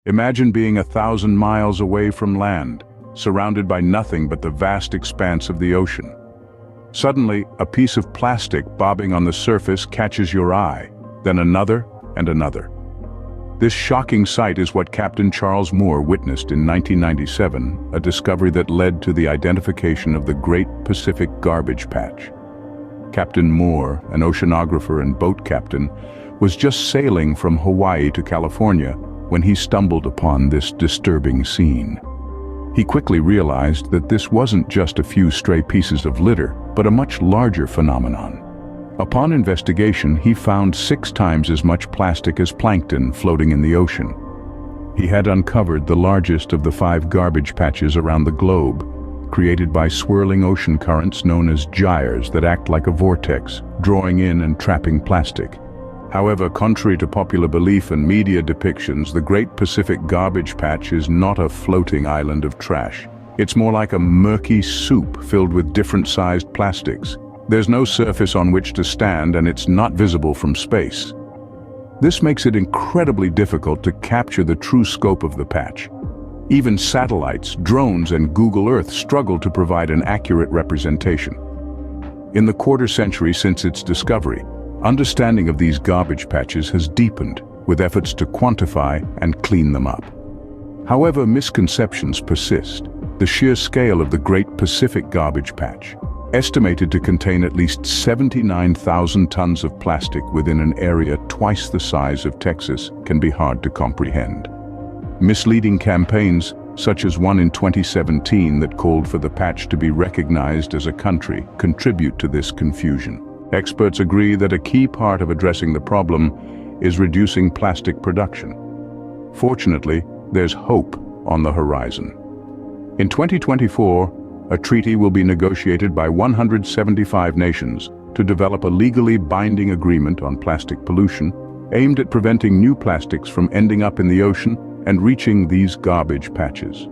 Imagine being 1,000 miles away from land, surrounded by nothing but the vast expanse of the ocean. Suddenly, a piece of plastic bobbing on the surface catches your eye, then another and another. This shocking sight is what Captain Charles Moore witnessed in 1997, a discovery that led to the identification of the Great Pacific Garbage Patch. Captain Moore, an oceanographer and boat captain, was just sailing from Hawaii to California when he stumbled upon this disturbing scene. He quickly realized that this wasn't just a few stray pieces of litter, but a much larger phenomenon. Upon investigation, he found 6 times as much plastic as plankton floating in the ocean. He had uncovered the largest of the 5 garbage patches around the globe, created by swirling ocean currents known as gyres that act like a vortex, drawing in and trapping plastic. However, contrary to popular belief and media depictions, the Great Pacific Garbage Patch is not a floating island of trash. It's more like a murky soup filled with different-sized plastics. There's no surface on which to stand, and it's not visible from space. This makes it incredibly difficult to capture the true scope of the patch. Even satellites, drones, and Google Earth struggle to provide an accurate representation. In the quarter century since its discovery, understanding of these garbage patches has deepened, with efforts to quantify and clean them up. However, misconceptions persist. The sheer scale of the Great Pacific Garbage Patch, estimated to contain at least 79,000 tons of plastic within an area twice the size of Texas, can be hard to comprehend. Misleading campaigns, such as one in 2017 that called for the patch to be recognized as a country, contribute to this confusion. Experts agree that a key part of addressing the problem is reducing plastic production. Fortunately, there's hope on the horizon. In 2024, a treaty will be negotiated by 175 nations to develop a legally binding agreement on plastic pollution, aimed at preventing new plastics from ending up in the ocean and reaching these garbage patches.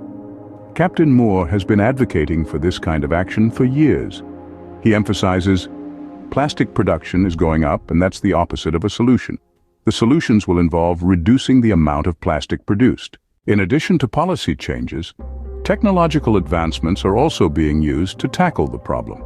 Captain Moore has been advocating for this kind of action for years. He emphasizes, plastic production is going up, and that's the opposite of a solution. The solutions will involve reducing the amount of plastic produced. In addition to policy changes, technological advancements are also being used to tackle the problem.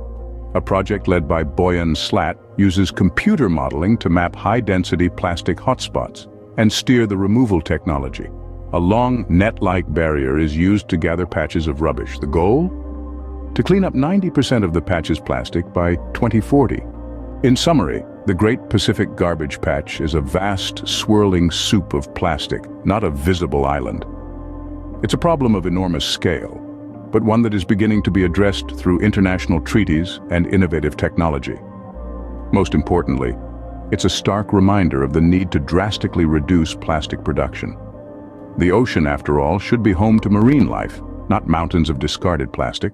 A project led by Boyan Slat uses computer modeling to map high-density plastic hotspots and steer the removal technology. A long, net-like barrier is used to gather patches of rubbish. The goal? To clean up 90% of the patch's plastic by 2040. In summary, the Great Pacific Garbage Patch is a vast, swirling soup of plastic, not a visible island. It's a problem of enormous scale, but one that is beginning to be addressed through international treaties and innovative technology. Most importantly, it's a stark reminder of the need to drastically reduce plastic production. The ocean, after all, should be home to marine life, not mountains of discarded plastic.